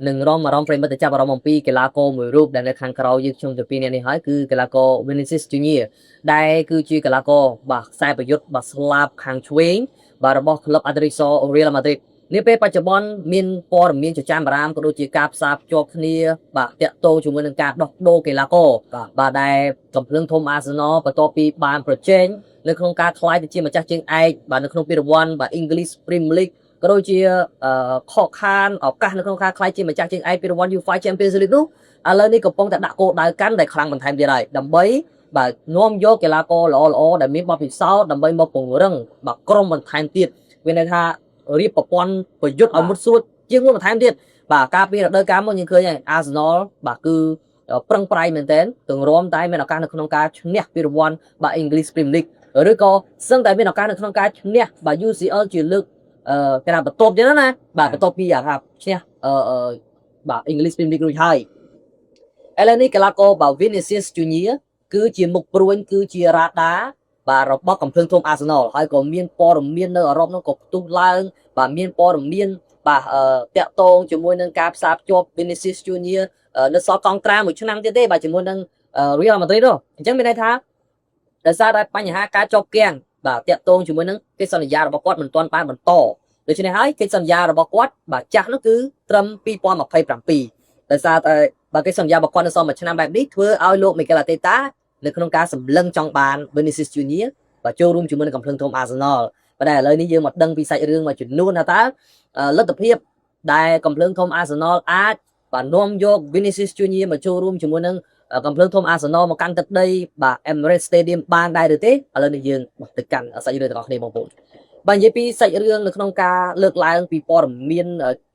នឹងរំអារម្មណ៍ប្រិមិត្តទៅចាប់អារម្មណ៍អំពីកីឡាករមួយរូបដែលនៅខាងក្រៅយើងខ្ញុំទៅពីនេះហើយគឺកីឡាករ Vinicius Junior ដែលគឺជាកីឡាករបាទខ្សែប្រយុទ្ធបាទស្លាប់ខាងឆ្វេងបាទរបស់ក្លឹប Atletico Real Madrid នាពេលបច្ចុប្បន្នមានព័ត៌មានចចាមអារាមក៏ដូចជាការផ្សារភ្ជាប់គ្នាបាទតាក់ទងជាមួយនឹងការដោះដូរកីឡាករបាទដែលកំភ្លើងធំ Arsenal បន្ទាប់ពីបានប្រជែងនៅក្នុងការក្លាយទៅជាម្ចាស់ជើងឯកបាទនៅក្នុងពានរង្វាន់បាទ English Premier League ក៏ដូចជាខកខានឱកាសនៅក្នុងការក្លាយជាម្ចាស់ជើងឯកពានរង្វាន់ UEFA Champions League នោះឥឡូវនេះកំពុងតែដាក់គោលដៅកាន់តែខ្លាំងបន្ថែមទៀតហើយដើម្បីបាទនាំយកកីឡាករល្អៗដែលមានបទពិសោធន៍ដើម្បីមកពង្រឹងបាទក្រុមបន្ថែមទៀតវាន័យថារៀបប្រព័ន្ធប្រយុទ្ធឲ្យមុតស្រួចជាងនោះបន្ថែមទៀតបាទការពីរដូវកាលមកយើងឃើញហើយ Arsenal បាទគឺប្រឹងប្រែងមែនទែនទាំងរួមតែមានឱកាសនៅក្នុងការឈ្នះពានរង្វាន់បាទ English Premier League ឬក៏សឹងតែមានឱកាសនៅក្នុងការឈ្នះបាទ UCL ជាលើកគេថាបន្ទាប់ទៀតណាបាទបន្ទាប់ពីថាឈ្នះបាទ English Premier League រួចហើយឥឡូវនេះកីឡាករបាទ Vinicius Junior គឺជាមុខព្រួញគឺជារ៉ាដាបាទរបស់កំភ្លើងធំ Arsenal ហើយក៏មានព័ត៌មាននៅអឺរ៉ុបនោះក៏ផ្ទុះឡើងបាទមានព័ត៌មានបាទតាក់ទងជាមួយនឹងការផ្សារភ្ជាប់ Vinicius Junior នៅសល់កងត្រាមួយឆ្នាំទៀតទេបាទជាមួយនឹង Real Madrid នោះអញ្ចឹងមានន័យថាដោយសារតែបញ្ហាការជាប់គាំងបាទតាក់ទងជាមួយនឹងកិច្ចសន្យារបស់គាត់មិនទាន់បានបន្តដូច្នេះហើយកិច្ចសន្យារបស់គាត់បាទចាស់នោះគឺត្រឹម2027ដោយសារតែបាទកិច្ចសន្យារបស់គាត់នៅសល់មួយឆ្នាំបែបនេះធ្វើឲ្យលោក Mikel Arteta នៅក្នុងការសម្លឹងចង់បាន Vinicius Junior បាទចូលរួមជាមួយនឹងកំភ្លើងធំ Arsenal ប៉ុន្តែឥឡូវនេះយើងមកដឹងពីសាច់រឿងមួយចំនួនថាតើលទ្ធភាពដែលកំភ្លើងធំ Arsenal អាចបាទនាំយក Vinicius Junior មកចូលរួមជាមួយនឹងកំភ្លើងធំ Arsenal មកកាន់ទឹកដីបាទ Emirates Stadium បានដែរឬទេឥឡូវនេះយើងទៅកាន់សាច់រឿងទាំងអស់គ្នាបងប្អូនបាទនិយាយពីសាច់រឿងនៅក្នុងការលើកឡើងពីព័ត៌មាន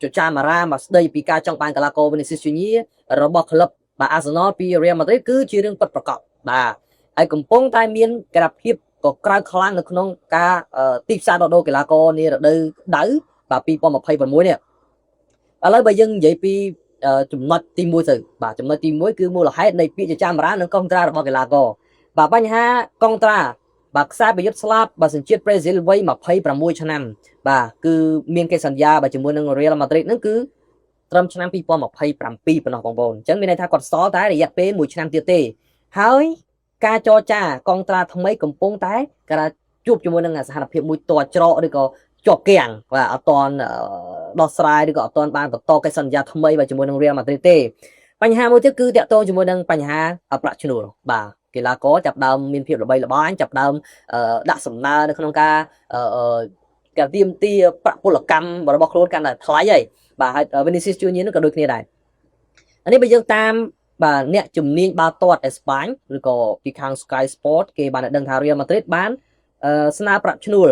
ចចាមអារាមបាទស្ដីពីការចង់បានកីឡាករ Vinicius Junior របស់ក្លឹបបាទ Arsenal ពី Real Madrid គឺជារឿងពិតប្រាកដបាទហើយកំពុងតែមានក្រាភាពក៏ក្រៅខ្លាំងនៅក្នុងការទីផ្សារដោះដូរកីឡាករនារដូវក្តៅបាទ2026នេះឥឡូវបើយើងនិយាយពីចំណុចទី1ទៅបាទចំណុចទី1គឺមូលហេតុនៃពាក្យចចាមអារាមនិងកងត្រារបស់កីឡាករបាទបញ្ហាកងត្រាបាទខ្សែប្រយុទ្ធស្លាប់បាទសញ្ជាតិប្រេស៊ីលវ័យ26ឆ្នាំបាទគឺមានកិច្ចសន្យាបាទជាមួយនឹង Real Madrid ហ្នឹងគឺត្រឹមឆ្នាំ2027ប៉ុណ្ណោះបងប្អូនអញ្ចឹងមានន័យថាគាត់សល់តែរយៈពេល1ឆ្នាំទៀតទេហើយការចរចាកងត្រាថ្មីកំពុងតែគេថាជួបជាមួយនឹងស្ថានភាពមួយតច្រកឬក៏ជាប់គាំងបាទអត់ទាន់ដោះស្រាយឬក៏អត់ទាន់បានបន្តកិច្ចសន្យាថ្មីបាទជាមួយនឹង Real Madrid ទេបញ្ហាមួយទៀតគឺតាក់ទងជាមួយនឹងបញ្ហាប្រាក់ឈ្នួលបាទកីឡាករចាប់ដើមមានភាពល្បីល្បាញចាប់ដើមដាក់សំណើនៅក្នុងការការទាមទារប្រាក់ពលកម្មរបស់ខ្លួនកាន់តែថ្លៃហើយបាទហើយ Vinicius Junior នោះក៏ដូចគ្នាដែរនេះបើយើងតាមបាទអ្នកជំនាញបាល់ទាត់អេស្ប៉ាញឬក៏ពីខាង Sky Sport គេបានដឹងថា Real Madrid បានស្នើប្រាក់ឈ្នួល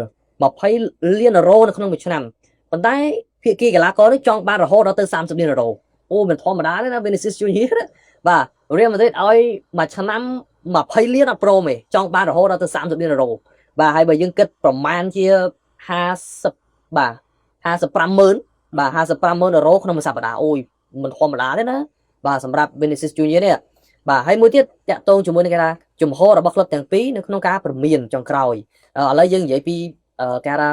20លានអឺរ៉ូនៅក្នុងមួយឆ្នាំប៉ុន្តែភាគីកីឡាករនេះចង់បានរហូតដល់ទៅ30លានអឺរ៉ូអូមិនធម្មតាទេណា Vinicius Junior បាទ Real Madrid ឲ្យមួយឆ្នាំ20លានអត់ព្រមទេចង់បានរហូតដល់ទៅ30លានអឺរ៉ូបាទហើយបើយើងគិតប្រមាណជា50បាទ550000បាទ550000អឺរ៉ូក្នុងមួយសប្តាហ៍អូយមិនធម្មតាទេណាបាទសម្រាប់ Vinicius Junior នេះបាទហើយមួយទៀតតាក់ទងជាមួយនឹងគេថាជំហររបស់ក្លឹបទាំងពីរនៅក្នុងការព្រមានចុងក្រោយឥឡូវយើងនិយាយពីគេថា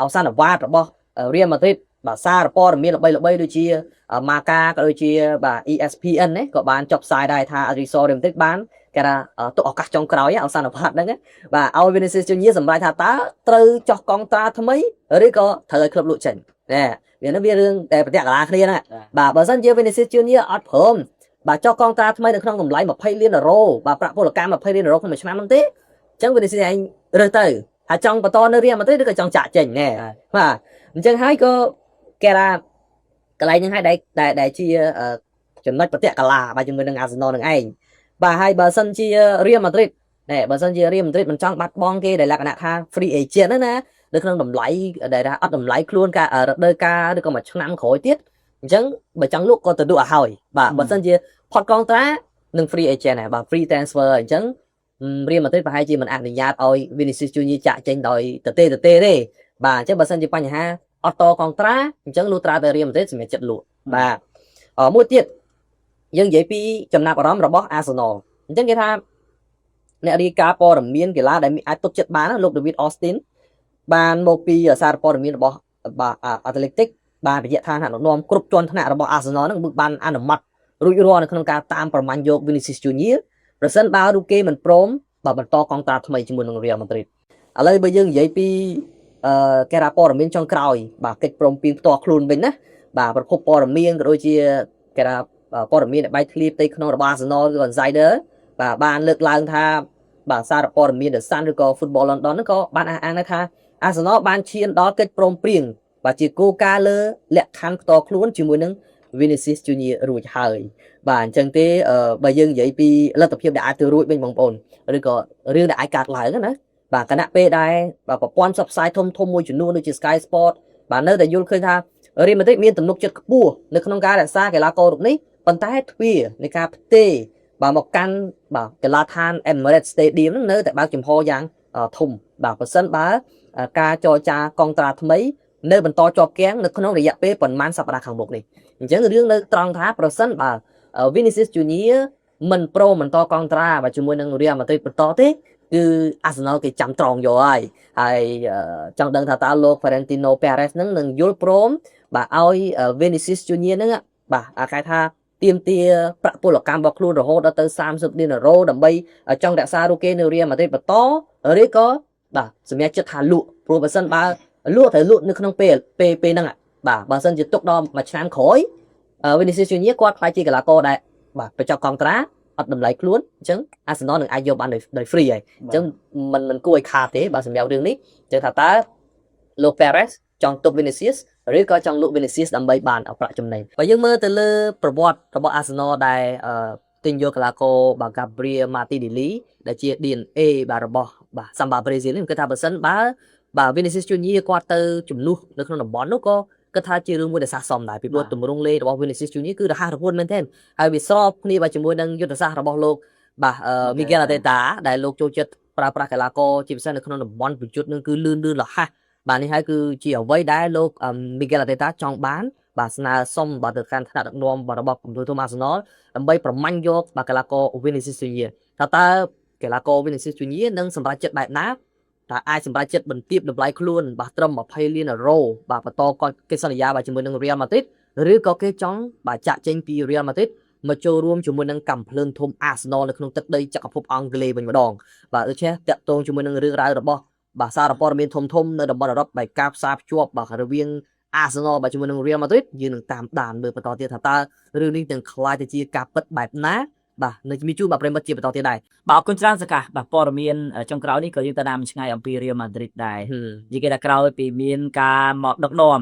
អវសានវត្តរបស់ Real Madrid បាទសារព័ត៌មានល្បីៗដូចជា Marca ក៏ដូចជាបាទ ESPN ណាក៏បានចុះផ្សាយដែរថា Real Madrid បានគេថាទុកឱកាសចុងក្រោយអវសានវត្តហ្នឹងបាទឲ្យ Vinicius Junior សម្រេចថាតើត្រូវចោះកងត្រាថ្មីឬក៏ត្រូវឲ្យក្លឹបលក់ចេញណាវារឿងតែប្រតិកលាគ្នាណាបាទបើសិនជា Vinicius Junior អត់ព្រមបាទចោះកងត្រាថ្មីនៅក្នុងតម្លៃ20លានអឺរ៉ូបាទប្រាក់ពលកម្ម20លានអឺរ៉ូក្នុងមួយឆ្នាំហ្នឹងទេអញ្ចឹង Vinicius ឯងរើសទៅថាចង់បន្តនៅ Real Madrid ឬក៏ចង់ចាក់ចេញណែបាទអញ្ចឹងហើយក៏គេថាកន្លែងហ្នឹងហើយដែលជាចំណុចប្រតិកលាបាទជាមួយនឹង Arsenal នឹងឯងបាទហើយបើសិនជា Real Madrid ណែបើសិនជា Real Madrid មិនចង់បាត់បង់គេដែលលក្ខណៈថា free agent ហ្នឹងណានៅក្នុងតម្លៃដែលថាអត់តម្លៃខ្លួនការរដូវកាលឬក៏មួយឆ្នាំក្រោយទៀតអញ្ចឹងបើចង់លក់ក៏ទៅលក់ឲ្យហើយបាទបើសិនជាផុតកងត្រានឹង free agent ដែរបាទ free transfer អញ្ចឹងReal Madrid ប្រហែលជាមិនអនុញ្ញាតឲ្យ Vinicius Junior ចាក់ចេញដោយទេទេបាទអញ្ចឹងបើសិនជាបញ្ហាអត់តកងត្រាអញ្ចឹងលុះត្រាតែ Real Madrid សម្រាប់ចិត្តលក់បាទមួយទៀតយើងនិយាយពីចំណាប់អារម្មណ៍របស់ Arsenal អញ្ចឹងគេថាអ្នករាយការណ៍ព័ត៌មានកីឡាដែលអាចទុកចិត្តបានលោក David Austin បានមកពីសារព័ត៌មានរបស់បាទ Athletic បានរយៈឋានហនុនាំគ្រប់ជាន់ថ្នាក់របស់ Arsenal ហ្នឹងបានអនុម័តរួចរាល់នៅក្នុងការតាមប្រមាញ់យក Vinicius Junior ប្រសិនបើរូបគេមិនព្រមបន្តកងត្រាថ្មីជាមួយនឹង Real Madrid ឥឡូវបើយើងនិយាយពីគេរ៉ាព័ត៌មានចុងក្រោយបាទកិច្ចព្រមព្រៀងផ្ទាល់ខ្លួនវិញណាបាទប្រភពព័ត៌មានក៏ដូចជាគេរ៉ាព័ត៌មានដែលបែកធ្លាយផ្ទៃក្នុងរបស់ Arsenal ឬ Insider បាទបានលើកឡើងថាបាទសារព័ត៌មាន The Sun ឬក៏ Football London ហ្នឹងក៏បានអះអាងថា Arsenal បានឈានដល់កិច្ចព្រមព្រៀងបាទជាគោលការណ៍លើលក្ខខណ្ឌផ្ទាល់ខ្លួនជាមួយនឹង Vinicius Junior រួចហើយបាទអញ្ចឹងទេបើយើងនិយាយពីលទ្ធភាពដែលអាចទៅរួចវិញបងប្អូនឬក៏រឿងដែលអាចកើតឡើងណាបាទគណៈពេលដែលប្រព័ន្ធផ្សព្វផ្សាយធំមួយចំនួនដូចជា Sky Sport បាទនៅតែយល់ឃើញថា Real Madrid មានទំនុកចិត្តខ្ពស់នៅក្នុងការរក្សាកីឡាកររូបនេះប៉ុន្តែទ្វារនៃការផ្ទេរបាទមកកាន់បាទកីឡាដ្ឋាន Emirates Stadium ហ្នឹងនៅតែបើកចំហយ៉ាងធំបាទប្រសិនបើការចរចាកងត្រាថ្មីនៅបន្តជាប់គាំងនៅក្នុងរយៈពេលប្រហែលសប្តាហ៍ខាងមុខនេះអញ្ចឹងរឿងនៅត្រង់ថាប្រសិនបើ Vinicius Junior មិនព្រមបន្តកងត្រាបាទជាមួយនឹង Real Madrid បន្តទេគឺ Arsenal គេចាំត្រង់យកហើយចង់ដឹងថាតើលោក Florentino Perez ហ្នឹងនឹងយល់ព្រមបាទឲ្យ Vinicius Junior ហ្នឹងបាទគេថាទាមទារប្រាក់ពលកម្មរបស់ខ្លួនរហូតដល់ទៅ30លាន€ដើម្បីចង់រក្សារូបគេនៅ Real Madrid បន្តឬក៏បាទសម្រាប់ចិត្តថាលក់ព្រោះបើសិនបើលក់ត្រូវលក់នៅក្នុងពេលហ្នឹងបាទបើសិនជាទុកដល់មួយឆ្នាំក្រោយVinicius Junior គាត់ខ្លាចជាកីឡាករដែលបាទបញ្ចប់កងត្រាអត់តម្លៃខ្លួនអញ្ចឹង Arsenal នឹងអាចយកបានដោយ free ហើយអញ្ចឹងមិនគួរឲ្យខាតទេបាទសម្រាប់រឿងនេះអញ្ចឹងថាតើលោក Perez ចង់ទប់ Vinicius ឬក៏ចង់លក់ Vinicius ដើម្បីបានប្រាក់ចំណេញបើយើងមើលទៅលើប្រវត្តិរបស់ Arsenal ដែលទិញយកកីឡាករបាទ Gabriel Martinelli ដែលជា DNA បាទរបស់បាទ Samba Brazil នេះគឺថាបើសិនបើបាទ Vinicius Junior គាត់ទៅជំនួសនៅក្នុងតំបន់នោះក៏គាត់ថាជារឿងមួយដែលស័ក្តិសមដែរពីព្រោះទម្រង់លេងរបស់ Vinicius Junior គឺរហ័សរហួនមែនទែនហើយវាស្របគ្នាបាទជាមួយនឹងយុទ្ធសាស្ត្ររបស់លោកបាទ Miguel Arteta ដែលលោកចូលចិត្តប្រើប្រាស់កីឡាករជាពិសេសនៅក្នុងតំបន់ប្រយុទ្ធនឹងគឺលឿនរហ័សបាទនេះហើយគឺជាអ្វីដែលលោក Miguel Arteta ចង់បានបាទស្នើសុំបាទទៅកាន់ថ្នាក់ដឹកនាំរបស់ក្រុមហ៊ុន Arsenal ដើម្បីប្រមាញ់យកបាទកីឡាករ Vinicius Junior តើកីឡាករ Vinicius Junior នឹងសម្រេចចិត្តបែបណាតែអាចសម្រេចចិត្តបន្ទាបតម្លៃខ្លួនបាទត្រឹម20លាន€បាទបន្តគាត់កិច្ចសន្យាបាទជាមួយនឹង Real Madrid ឬក៏គេចង់បាទចាក់ចេញពី Real Madrid មកចូលរួមជាមួយនឹងកម្មភ្លើងធំ Arsenal នៅក្នុងទឹកដីចក្រភពអង់គ្លេសវិញម្ដងបាទដូច្នេះតាក់ទងជាមួយនឹងរឿងរ៉ាវរបស់បាទសារព័ត៌មានធំនៅតំបន់អឺរ៉ុបបែបការផ្សារភ្ជាប់បាទរវាង Arsenal បាទជាមួយនឹង Real Madrid យើងនឹងតាមដានមើលបន្តទៀតថាតើរឿងនេះនឹងคล้ายទៅជាការពិតបែបណាបាទនៅជំនួយបាទប្រិមត្តជាបន្តទៀតដែរបាទអរគុណច្រើនសកាបាទព័ត៌មានចុងក្រោយនេះក៏យើងតាមឆ្ងាយអំពី Real Madrid ដែរនិយាយគេថាក្រោយពីមានការមកដឹកនាំ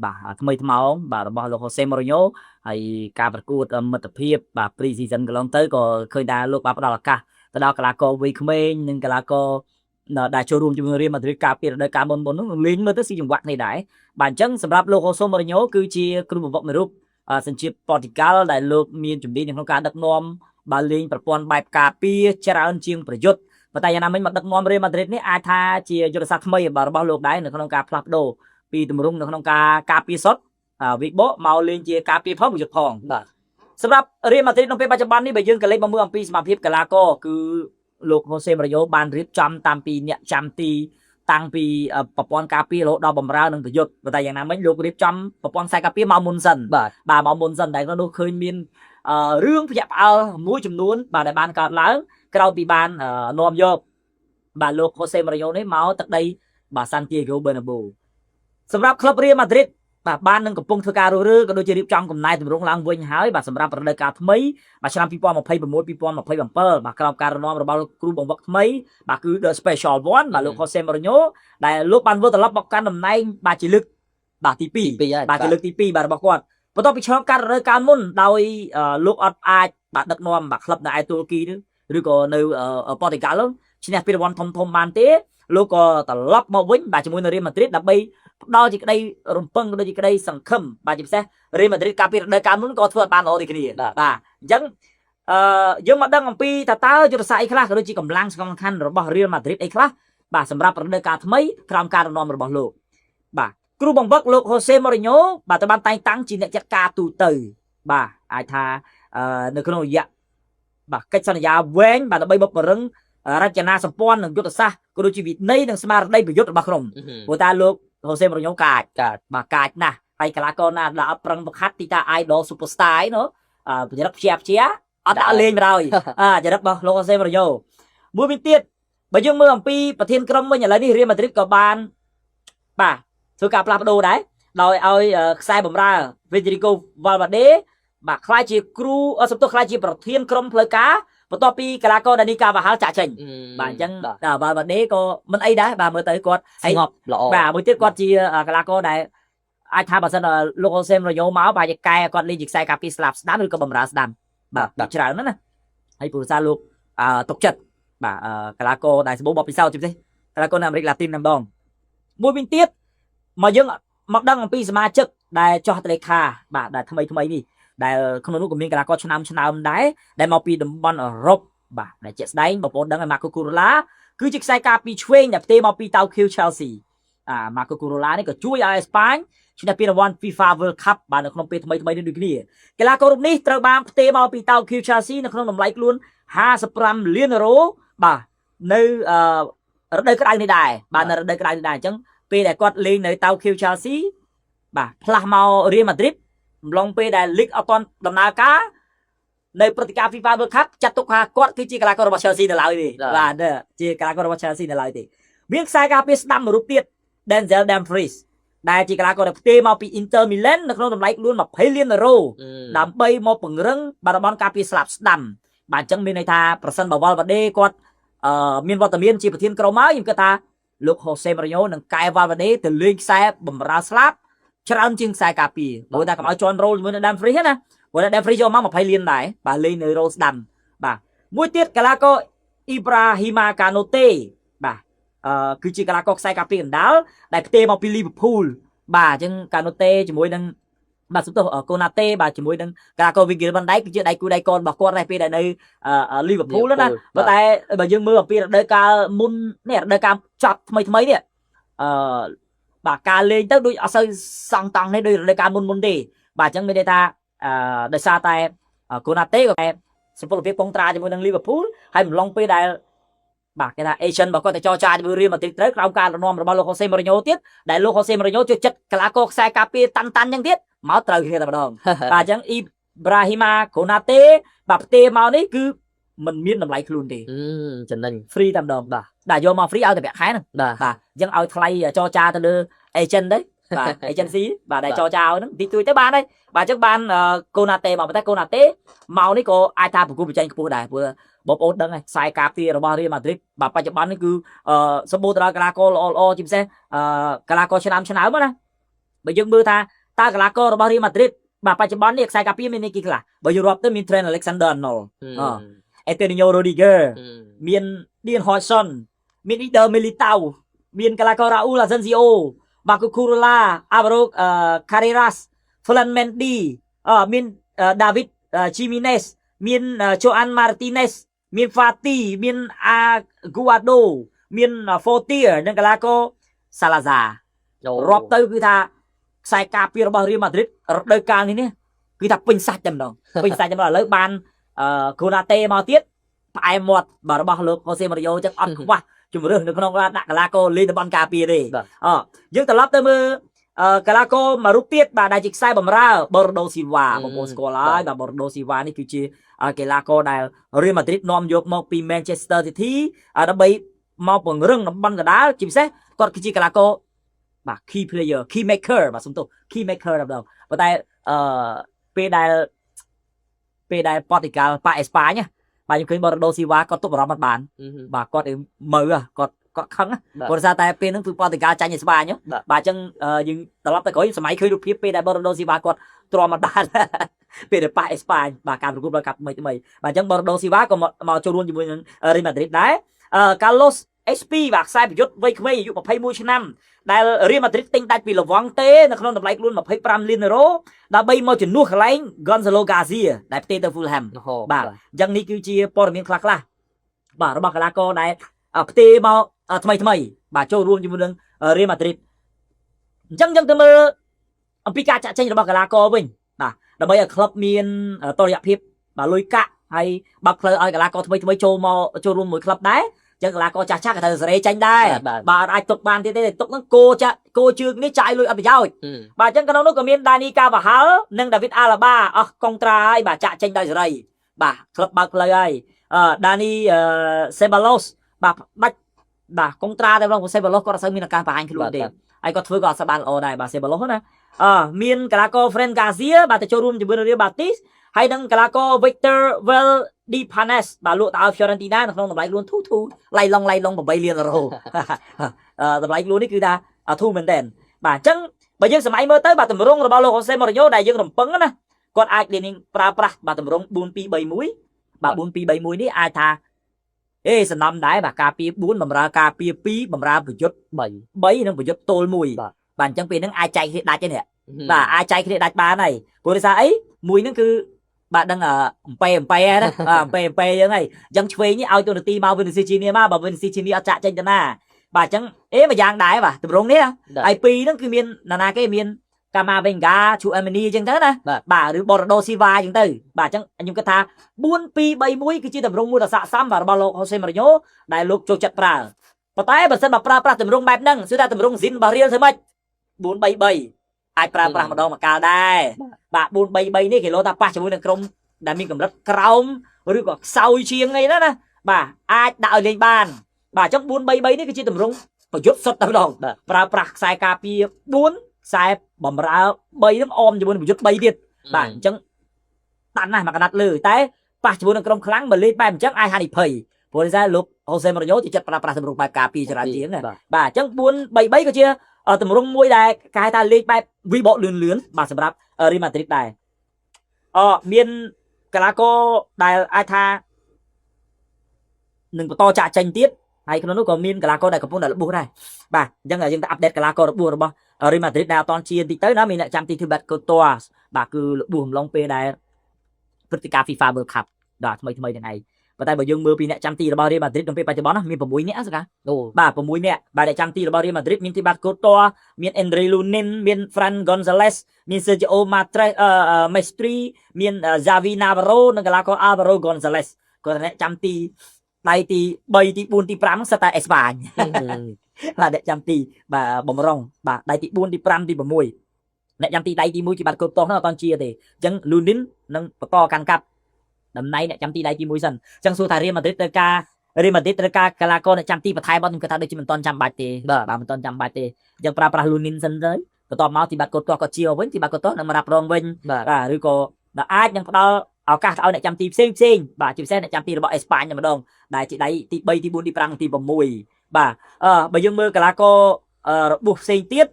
បាទថ្មីថ្មោងបាទរបស់លោក Jose Mourinho ហើយការប្រកួតមិត្តភាពបាទ Pre-season កន្លងទៅក៏ឃើញថាលោកបានផ្ដល់ឱកាសទៅដល់កីឡាករវ័យក្មេងនិងកីឡាករដែលចូលរួមជាមួយ Real Madrid ការពីរដូវកាលមុននោះលេងមើលទៅស៊ីចង្វាក់គ្នាដែរបាទអញ្ចឹងសម្រាប់លោក Jose Mourinho គឺជាគ្រូបង្វឹកមួយរូបសញ្ជាតិប៉ូទុយហ្គាល់ដែលលោកមានជំនាញក្នុងការដឹកនាំបាទលេងប្រព័ន្ធបែបការពារច្រើនជាងប្រយុទ្ធប៉ុន្តែយ៉ាងណាមិញមកដឹកនាំ Real Madrid នេះអាចថាជាយុទ្ធសាស្ត្រថ្មីរបស់លោកដែរនៅក្នុងការផ្លាស់ប្ដូរពីទម្រង់នៅក្នុងការពារសុទ្ធវិបកមកលេងជាការពារផងប្រយុទ្ធផងបាទសម្រាប់ Real Madrid ក្នុងពេលបច្ចុប្បន្ននេះបើយើងក៏លេខមកមើលអំពីសមត្ថភាពកីឡាករគឺលោក Jose Mourinho បានរៀបចំតាមពីអ្នកចាំទីតាំងពីប្រព័ន្ធការពាររហូតដល់បម្រើនិងប្រយុទ្ធប៉ុន្តែយ៉ាងណាមិញលោករៀបចំប្រព័ន្ធខ្សែការពារមកមុនសិនបាទមកមុនសិនតែនោះឃើញមានរឿងភ្ញាក់ផ្អើលមួយចំនួនបាទដែលបានកើតឡើងក្រោយពីបាននាំយកបាទលោក Jose Mourinho នេះមកទឹកដីបាទ Santiago Bernabeu សម្រាប់ក្លឹប Real Madrid បាទបាននឹងកំពុងធ្វើការរើក៏ដូចជារៀបចំកំណែទម្រង់ឡើងវិញហើយបាទសម្រាប់រដូវកាលថ្មីបាទឆ្នាំ2026-2027បាទក្រោមការរំនាំរបស់លោកគ្រូបង្វឹកថ្មីបាទគឺ The Special One បាទលោក Jose Mourinho ដែលលោកបានវិលត្រឡប់មកកាន់តំណែងបាទជាលើកបាទទី2បាទជាលើកទី2បាទរបស់គាត់បន្ទាប់ពីឆ្លងកាត់រដូវកាលមុនដោយលោកអត់អាចបាទដឹកនាំបាទក្លឹបនៅឯទូរគីឬក៏នៅប៉ូទុយហ្គាល់ឈ្នះពានរង្វាន់ធំបានទេលោកក៏ត្រឡប់មកវិញបាទជាមួយនឹង Real Madrid ដើម្បីផ្ដល់ជាក្តីរំពឹងដូចជាក្តីសង្ឃឹមបាទជាពិសេស Real Madrid កាលពីរដូវកាលមុនក៏ធ្វើបានល្អដូចគ្នាបាទអញ្ចឹងយើងមកដឹងអំពីតើយុទ្ធសាស្ត្រអីខ្លះក៏ដូចជាកម្លាំងសំខាន់របស់ Real Madrid អីខ្លះបាទសម្រាប់រដូវកាលថ្មីក្រោមការរំនាំរបស់លោកបាទគ្រូបង្វឹកលោក Jose Mourinho បាទត្រូវបានតែងតាំងជាអ្នកចាត់ការទូទៅបាទអាចថានៅក្នុងរយៈបាទកិច្ចសន្យាវែងបាទដើម្បីបុកបរឹងរចនាសម្ព័ន្ធនិងយុទ្ធសាស្ត្រក៏ដូចជាវិន័យនិងស្មារតីប្រយុទ្ធរបស់ក្រុមព្រោះតែលោក Jose Mourinho កាចបាទកាចណាស់ ហើយកីឡាករណាដែលអត់ប្រឹងប្រខាត់ទីថា idol superstar ឯណោះប្រជិតព្យាអត់ដាក់លេងបណ្ដោយចរិតរបស់លោក Jose Mourinho មួយវិញទៀតបើយើងមើលអំពីប្រធានក្រុមវិញឥឡូវនេះ Real Madrid ក៏បានបាទធ្វើការផ្លាស់ប្ដូរដែរដោយឲ្យខ្សែបម្រើ Federico Valverde បាទខ្លាយជាគ្រូសំទោសខ្លាយជាប្រធានក្រុមផ្លូវការបន្ទាប់ពីកីឡាករ Dani Carvajal ចាក់ចេញបាទអញ្ចឹង Valverde ក៏មិនអីដែរបាទមើលទៅគាត់ស្ងប់ល្អបាទមួយទៀតគាត់ជាកីឡាករដែលអាចថាបើសិនលោក Jose Mourinho មកបាទជាកែគាត់លេងជាខ្សែការពារស្លាប់ស្ដាំឬក៏បំរើស្ដាំបាទច្រើនណាស់ណាហើយព្រោះសារលោកទុកចិត្តបាទកីឡាករដែលសម្បូរបទពិសោធន៍ជាពិសេសកីឡាករនៅអាមេរិកឡាទីនម្ដងមួយវិញទៀតមកយើងមកដឹងអំពីសមាជិកដែលចោះតលេខាបាទដែលថ្មីនេះដែលក្នុងនោះក៏មានកីឡាករឆ្នាំដែរដែលមកពីតំបន់អឺរ៉ុបបាទដែលជាក់ស្ដែងបងប្អូនដឹងហើយ Marco Kurula គឺជាខ្សែការពារឆ្វេងដែលផ្ទេរមកពី Tokyo Chelsea Marco Kurula នេះក៏ជួយឲ្យអេស្ប៉ាញឈ្នះពានរង្វាន់ FIFA World Cup បាទនៅក្នុងពេលថ្មីនេះដូចគ្នាកីឡាកររូបនេះត្រូវបានផ្ទេរមកពី Tokyo Chelsea នៅក្នុងតម្លៃខ្លួន55លាន€បាទនៅរដូវក្តៅនេះដែរបាទនៅរដូវក្តៅនេះដែរអញ្ចឹងពេលដែលគាត់លេងនៅ Tokyo Chelsea បាទផ្លាស់មក Real Madrid អំឡុងពេលដែល League អត់ទាន់ដំណើរការនៅព្រឹត្តិការណ៍ FIFA World Cup ចាត់ទុកថាគាត់គឺជាកីឡាកររបស់ Chelsea នៅឡើយទេបាទជាកីឡាកររបស់ Chelsea នៅឡើយទេមានខ្សែការពារស្ដាំមួយរូបទៀត Denzel Dumfries ដែលជាកីឡាករដែលផ្ទេរមកពី Inter Milan នៅក្នុងតម្លៃខ្លួន20លាន€ដើម្បីមកពង្រឹងបាល់បនការពារស្លាប់ស្ដាំបាទអញ្ចឹងមានន័យថាប្រសិនបើ Valverde គាត់មានវត្តមានជាប្រធានក្រុមមកខ្ញុំគិតថាលោក Jose Mourinho នឹងកែ Valverde ទៅលេងខ្សែបំរើស្លាប់ច្រើនជាងខ្សែការពារព្រោះតែកុំឲ្យជន់រ៉ូលជាមួយនឹង Dumfries ណាព្រោះតែ Dumfries យកមក20លានដែរបាទលេងនៅរ៉ូលស្ដាំបាទមួយទៀតកីឡាករ Ibrahima Kanouté បាទគឺជាកីឡាករខ្សែការពារកណ្ដាលដែលផ្ទេរមកពី Liverpool បាទអញ្ចឹង Kanouté ជាមួយនឹងបាទសំទោស Konate បាទជាមួយនឹងកីឡាករ Virgil van Dijk គឺជាដៃគូដៃកូនរបស់គាត់ដែរពេលដែលនៅ Liverpool ណាប៉ុន្តែបើយើងមើលអំពីរដូវកាលមុននេះរដូវកាលចប់ថ្មីនេះបាទការលេងទៅដូចអត់សូវសង់តង់នេះដូចរដូវកាលមុនទេបាទអញ្ចឹងមានន័យថាដោយសារតែ Konate ក៏តែសុពលភាពពងត្រាជាមួយនឹង Liverpool ហើយម្លងពេលដែលបាទគេថា agent របស់គាត់ទៅចរចាជាមួយ Real Madrid ត្រូវក្រោមការដឹកនាំរបស់លោក Jose Mourinho ទៀតដែលលោក Jose Mourinho ជួយចិត្តកីឡាករខ្សែការពារតាន់អញ្ចឹងទៀតមកត្រូវគ្នាតែម្ដងបាទអញ្ចឹង Ibrahima Konate បាទផ្ទេរមកនេះគឺមិនមានតម្លៃខ្លួនទេចំណេញ free តែម្ដងបាទយកមក free ឲ្យតែប្រាក់ខែហ្នឹងបាទអញ្ចឹងឲ្យថ្លៃចរចាទៅលើ agent ទៅបាទ agency បាទដែលចរចាឲ្យហ្នឹងតិចតួចទៅបានហើយបាទអញ្ចឹងបាន Konate មកប៉ុន្តែ Konate មកនេះក៏អាចថាប្រគល់ប្រជែងខ្ពស់ដែរព្រោះបងប្អូនដឹងហើយខ្សែការពាររបស់ Real Madrid បាទបច្ចុប្បន្ននេះគឺសម្បូរទៅដោយកីឡាករល្អជាពិសេសកីឡាករឆ្នាំណាបើយើងមើលថាតើកីឡាកររបស់ Real Madrid បាទបច្ចុប្បន្ននេះខ្សែការពារមានគេខ្លះបើយើងរាប់ទៅមាន Trent Alexander-Arnold Antonio Rudiger មាន Dean Hodgson មាន Eder Militao មានកីឡាករ Raúl Asensio Marco Kurula Alvaro Carreras Ferland Mendy មាន David Jimenez មាន Joan Martinez មាន Fati មាន Aguado មាន Fortier និងកីឡាករ Salazar រាប់ទៅគឺថាខ្សែការពាររបស់ Real Madrid រដូវកាលនេះគឺថាពេញសាច់តែម្ដងពេញសាច់តែម្ដងឥឡូវបាន Konate មកទៀតផ្អែមមាត់របស់លោក Jose Mourinho ចឹងអត់ខ្វះជំរឿសនៅក្នុងដាក់កីឡាករលេងតំបន់ការពារទេយើងត្រឡប់ទៅមើលកីឡាករមួយរូបទៀតបាទដែលជាខ្សែបម្រើ Bernardo Silva បងប្អូនស្គាល់ហើយបាទ Bernardo Silva នេះគឺជាកីឡាករដែល Real Madrid នាំយកមកពី Manchester City ដើម្បីមកពង្រឹងតំបន់កណ្ដាលជាពិសេសគាត់គឺជាកីឡាករបាទ key player key maker បាទសំទោស key maker ដល់ប៉ុន្តែពេលដែលប៉ូទុយហ្គាល់ប៉ាអេស្ប៉ាញបាទខ្ញុំឃើញ Bernardo Silva គាត់ទប់អារម្មណ៍អត់បានបាទគាត់មើលគាត់ខឹងព្រោះថាតែពេលហ្នឹងគឺប៉ូទុយហ្គាល់ចាញ់អេស្ប៉ាញបាទអញ្ចឹងយើងត្រឡប់ទៅក្រោយសម័យឃើញរូបភាពពេលដែល Bernardo Silva គាត់ទ្រាំអត់បានពេលដែលប៉ាអេស្ប៉ាញបាទការប្រកួត World Cup ថ្មីបាទអញ្ចឹង Bernardo Silva ក៏មកចូលរួមជាមួយនឹង Real Madrid ដែរ Carlos SP បាទខ្សែប្រយុទ្ធវ័យក្មេងអាយុ21ឆ្នាំដែល Real Madrid ទិញដាច់ពីលវង់ទេនៅក្នុងតម្លៃខ្លួន25លាន€ដើម្បីមកជំនួសកន្លែង Gonzalo Garcia ដែលផ្ទេរទៅ Fulham បាទអញ្ចឹងនេះគឺជាព័ត៌មានខ្លះបាទរបស់កីឡាករដែលផ្ទេរមកថ្មីបាទចូលរួមជាមួយនឹង Real Madrid អញ្ចឹងយើងទៅមើលអំពីការចាក់ចេញរបស់កីឡាករវិញបាទដើម្បីឲ្យក្លឹបមានតុល្យភាពបាទលុយកាក់ហើយបើកផ្លូវឲ្យកីឡាករថ្មីចូលរួមមួយក្លឹបដែរ ចឹងកីឡាករចាស់ៗក៏ត្រូវសេរីចាញ់ដែរ បាទ បាទអាចទុកបានទៀតទេទុកហ្នឹងគោជើងនេះចាយលុយអត់ប្រយោជន៍ បាទអញ្ចឹងក្នុងនោះក៏មានដានីកាវ៉ាហាល់និងដាវីតអាឡាបាអស់កុងត្រាហើយបាទចាក់ចេញដោយសេរីបាទក្លឹបបើកផ្លូវហើយដានីសេបាឡូសបាទដាច់បាទកុងត្រាតែបងសេបាឡូសគាត់អត់សូវមានឱកាសបង្ហាញខ្លួនទេហើយគាត់ធ្វើក៏អត់សូវបានល្អដែរបាទសេបាឡូសណាមានកីឡាករ Fren Garcia បាទទៅចូលរួមជាមួយនឹង Real Betis ហើយនឹងកីឡាករ Victor Valdepanes បាទលក់ទៅឲ្យ Fiorentina នៅក្នុងតម្លៃខ្លួនធូឡៃឡុង8លានអឺរ៉ូតម្លៃខ្លួននេះគឺថាធូមែនតើបាទអញ្ចឹងបើយើងសម័យមើលទៅបាទតម្រងរបស់លោក Jose Mourinho ដែលយើងរំពឹងណាគាត់អាចលេងប្រើប្រាស់បាទតម្រង 4-2-3-1 បាទ 4-2-3-1 នេះអាចថាសំណំដែរបាទការពារ4បំរើការពារ2បំរើប្រយុទ្ធ3និងប្រយុទ្ធទល់1បាទអញ្ចឹងពេលហ្នឹងអាចចែកគ្នាដាច់ទេនេះបាទអាចចែកគ្នាដាច់បានហើយព្រោះដោយសារអីមួយហ្នឹងគឺបាទដឹងអំប៉ែណាអំប៉ែយើងហើយអញ្ចឹងឆ្វេងនេះឲ្យទូនាទីមក Vinicius Junior មកបើ Vinicius Junior អត់ចាក់ចេញទៅណាបាទអញ្ចឹងមួយយ៉ាងដែរបាទតម្រងនេះហើយពីរហ្នឹងគឺមានណាគេមានកាម៉ាវិញកាឈូអេមីនីអញ្ចឹងទៅណាបាទឬបូរ៉ាដូស៊ីវ៉ាអញ្ចឹងទៅបាទអញ្ចឹងខ្ញុំគិតថា 4-2-3-1 គឺជាតម្រងមួយដ៏ស័ក្តិសមបាទរបស់លោក Jose Mourinho ដែលលោកចូលចិត្តប្រើប៉ុន្តែបើសិនបើប្រើប្រាស់តម្រងបែបហ្នឹងគឺថាតម្រងស៊ីនរបស់រៀលធ្វើម៉េច 4-3-3 អាចប្រើប្រាស់ម្ដងម្កាលដែរបាទ 4-3-3 នេះគេលោថាប៉ះជាមួយនឹងក្រុមដែលមានកម្រិតក្រោមឬក៏ខ្សោយជាងអីណាបាទអាចដាក់ឲ្យលេងបានបាទអញ្ចឹង 4-3-3 នេះគឺជាតម្រងប្រយុទ្ធសុទ្ធតែម្ដងប្រើប្រាស់ខ្សែការពារ4ខ្សែបំរើ3ហ្នឹងអមជាមួយនឹងប្រយុទ្ធ3ទៀតបាទអញ្ចឹងតាន់ណាស់មកកណាត់លើតែប៉ះជាមួយនឹងក្រុមខ្លាំងបើលេងបែបអញ្ចឹងអាចហានិភ័យព្រោះតែលោក Jose Mourinho ទីចិត្តប្រើប្រាស់តម្រងបែបការពារច្រើនជាងបាទអញ្ចឹង 4-3-3 ក៏ជាតម្រងមួយដែលគេហៅថាលេងបែបវីបកលឿនបាទសម្រាប់ Real Madrid ដែរមានកីឡាករដែលអាចថានឹងបន្តចាក់ចេញទៀតហើយក្នុងនោះក៏មានកីឡាករដែលកំពុងតែរបួសដែរបាទអញ្ចឹងយើងទៅអាប់ដេតកីឡាកររបួសរបស់ Real Madrid ដែលអត់តន់ជាបន្តិចទៅណាមានអ្នកចាំទី Thibaut Courtois បាទគឺរបួសអំឡុងពេលដែលព្រឹត្តិការណ៍ FIFA World Cup បាទថ្មីហ្នឹងឯងប៉ុន្តែបើយើងមើលពីអ្នកចាំទីរបស់ Real Madrid ក្នុងពេលបច្ចុប្បន្នមាន6នាក់សកាបាទ6នាក់បាទអ្នកចាំទីរបស់ Real Madrid មាន Thibaut Courtois មាន Andre Lunin មាន Fran Gonzalez មាន Sergio Matres Mestre មាន Xavi Navarro និងកីឡាករ Alvaro Gonzalez គាត់អ្នកចាំទីដៃទី3ទី4ទី5សិតតែអេស្ប៉ាញបាទអ្នកចាំទីបាទបំរុងបាទដៃទី4ទី5ទី6អ្នកចាំទីដៃទី1ជាបាត់កូតតោះហ្នឹងអត់តន់ជាទេអញ្ចឹង Lunin នឹងបន្តកាន់កាប់តំណែងអ្នកចាំទីដៃទី1សិនអញ្ចឹងសួរថា Real Madrid ត្រូវការកីឡាករអ្នកចាំទីបន្ថែមខ្ញុំគិតថាដូចជាមិនទាន់ចាំបាច់ទេបាទមិនទាន់ចាំបាច់ទេអញ្ចឹងប្រើប្រាស់ Lunin សិនទៅបន្ទាប់មកទីបាត់កូតតោះក៏ជាវិញទីបាត់កូតតោះនឹងមករ៉ាប់រងវិញបាទឬក៏ដែលអាចនឹងផ្ដល់ឱកាសឲ្យអ្នកចាំទីផ្សេងបាទជាពិសេសអ្នកចាំទីរបស់អេស្ប៉ាញតែម្ដងដែលជាដៃទី3ទី4ទី5ទី6បាទបើយើងមើលកីឡាកររបួសផ្សេងទៀត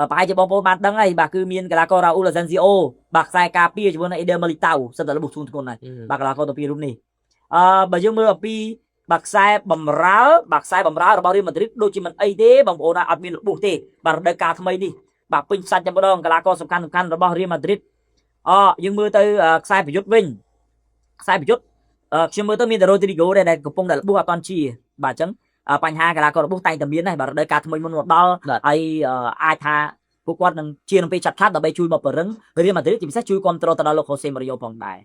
ប្រហែលជាបងប្អូនបានដឹងហើយបាទគឺមានកីឡាករ Raúl Asensio បាទខ្សែការពារជាមួយនឹង Eder Militao សិតតែរបួសធ្ងន់ហើយបាទកីឡាករទៅពីរូបនេះបើយើងមើលអំពីបាទខ្សែបំរើរបស់ Real Madrid ដូចជាមិនអីទេបងប្អូនអត់មានរបួសទេបាទរដូវកាលថ្មីនេះបាទពេញផ្សាច់តែម្ដងកីឡាករសំខាន់របស់ Real Madrid យើងមើលទៅខ្សែប្រយុទ្ធវិញខ្សែប្រយុទ្ធខ្ញុំមើលទៅមានតែ Rodrigo ដែលកំពុងតែរបួសអត់តន់ជាបាទអញ្ចឹងបញ្ហាកីឡាកររបួសតែងតែមានដែរបាទរដូវកាលថ្មីមុនមកដល់ហើយអាចថាពួកគាត់នឹងជានឹងពេលឆាត់ដើម្បីជួយមកបរិង Real Madrid ជាពិសេសជួយគ្រប់គ្រងទៅដល់លោក Jose Mourinho ផងដែរ